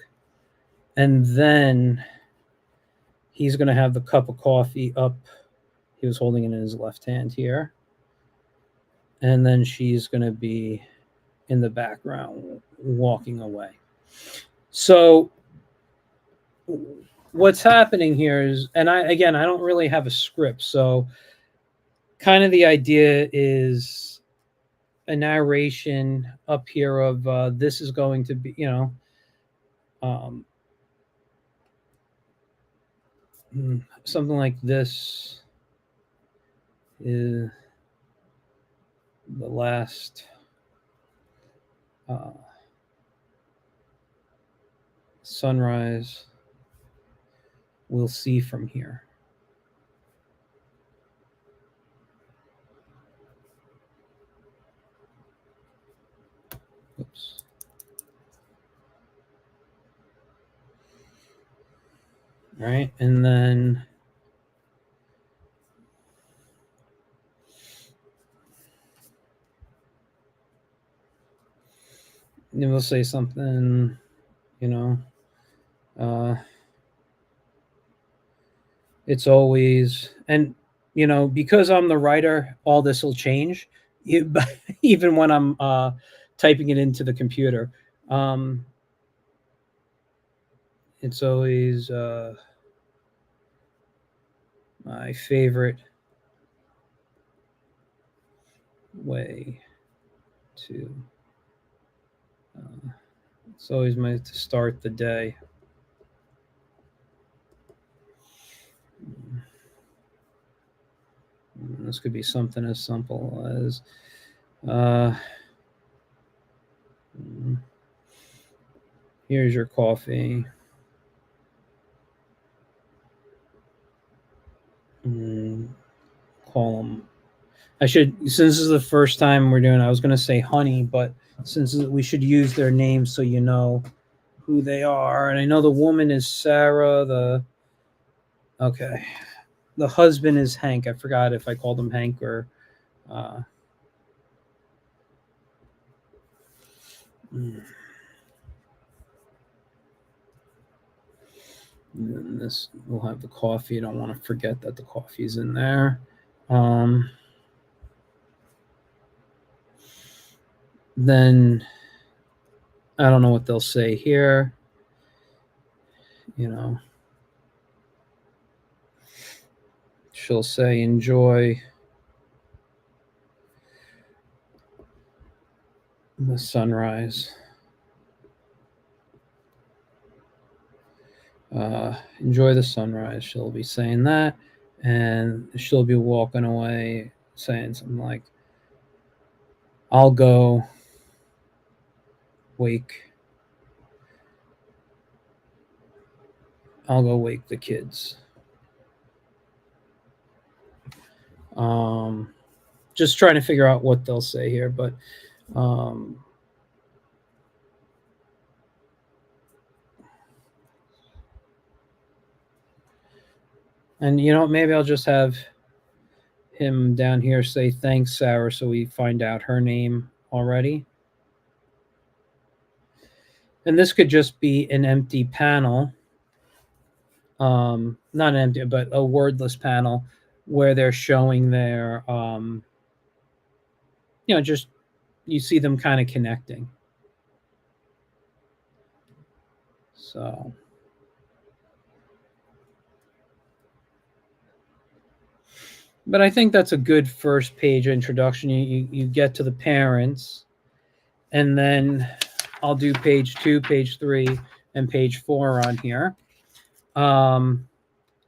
and then he's gonna have the cup of coffee up. He was holding it in his left hand here, and then she's gonna be in the background walking away. So what's happening here is, and I don't really have a script, so kind of the idea is a narration up here of this is going to be, something like this is the last sunrise we'll see from here. Oops. Right, and then we'll say something, it's always, and because I'm the writer, all this will change, even when I'm typing it into the computer. It's always my favorite way to. It's always my to start the day. This could be something as simple as here's your coffee. Call them. I should, since this is the first time we're doing it, I was going to say honey, but since we should use their names so you know who they are. And I know the woman is Sarah. Okay. The husband is Hank. I forgot if I called him Hank or. And then this, we'll have the coffee. I don't want to forget that the coffee's in there. Then I don't know what they'll say here. She'll say, enjoy the sunrise. Enjoy the sunrise. She'll be saying that, and she'll be walking away saying something like, I'll go wake the kids. Just trying to figure out what they'll say here, but and maybe I'll just have him down here say thanks, Sarah, so we find out her name already. And this could just be an empty panel. Not an empty, but a wordless panel where they're showing their just you see them kind of connecting. So but I think that's a good first page introduction. You get to the parents, and then I'll do page 2, page 3, and page 4 on here. And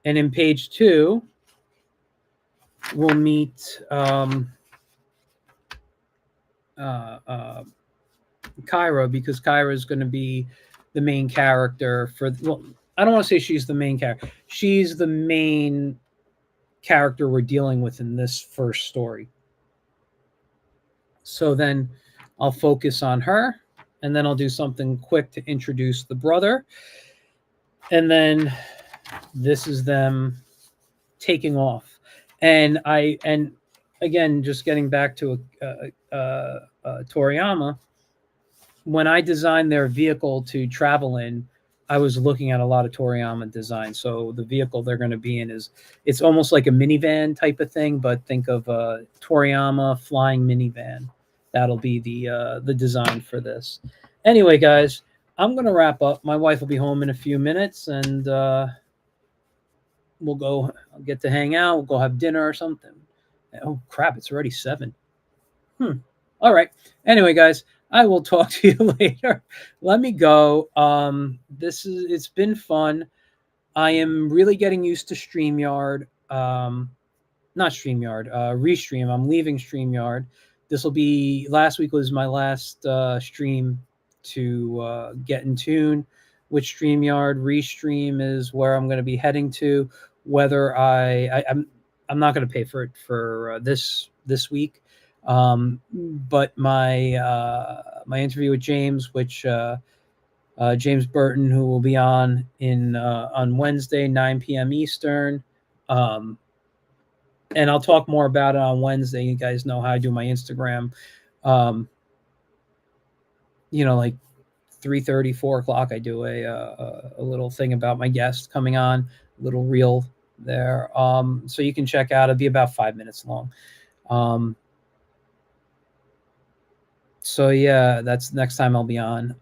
in page 2, we'll meet Kyra, because Kyra is going to be the main character for. Well, I don't want to say she's the main character. She's the main character we're dealing with in this first story. So then I'll focus on her, and then I'll do something quick to introduce the brother. And then this is them taking off. And again, just getting back to Toriyama, when I designed their vehicle to travel in, I was looking at a lot of Toriyama design. So the vehicle they're going to be in it's almost like a minivan type of thing, but think of a Toriyama flying minivan. That'll be the design for this. Anyway, guys, I'm going to wrap up. My wife will be home in a few minutes, and I'll get to hang out. We'll go have dinner or something. Oh, crap, it's already 7. All right. Anyway, guys, I will talk to you later. Let me go. It's been fun. I am really getting used to StreamYard. Not StreamYard, Restream. I'm leaving StreamYard. Last week was my last stream to get in tune with StreamYard. Restream is where I'm going to be heading to. Whether I'm not going to pay for it for this week. But my interview with James, which James Burton, who will be on Wednesday, 9 p.m. Eastern, and I'll talk more about it on Wednesday. You guys know how I do my Instagram. Like 3:30, 4 o'clock, I do a little thing about my guest coming on, a little reel there. So you can check out. It'll be about 5 minutes long. So yeah, that's next time I'll be on.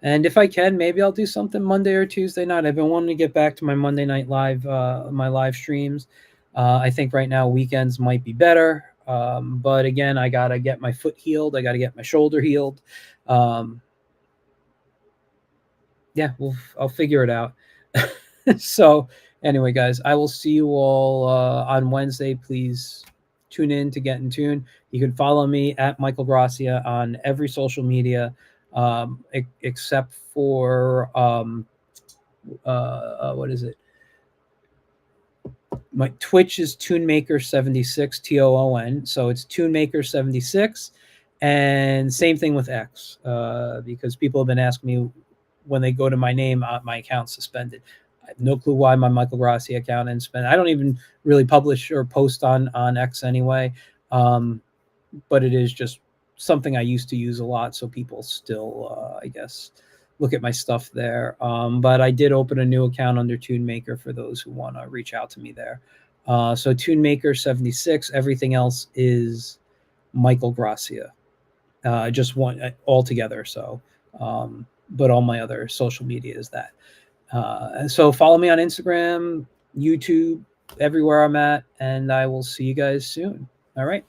And if I can, maybe I'll do something Monday or Tuesday night. I've been wanting to get back to my Monday night live, my live streams. I think right now weekends might be better. But again, I got to get my foot healed. I got to get my shoulder healed. Yeah, I'll figure it out. So anyway, guys, I will see you all on Wednesday. Please tune in to Get in Tune. You can follow me at Michael Gracia on every social media, except for what is it? My Twitch is ToonMaker76, TOON. So it's ToonMaker76, and same thing with X, because people have been asking me when they go to my name, my account's suspended. I have no clue why my Michael Gracia account is suspended. I don't even really publish or post on X anyway. But it is just something I used to use a lot, so people still, I guess, look at my stuff there. But I did open a new account under TuneMaker for those who want to reach out to me there. So TuneMaker76. Everything else is Michael Gracia. Just one all together. So, but all my other social media is that. And so follow me on Instagram, YouTube, everywhere I'm at, and I will see you guys soon. All right.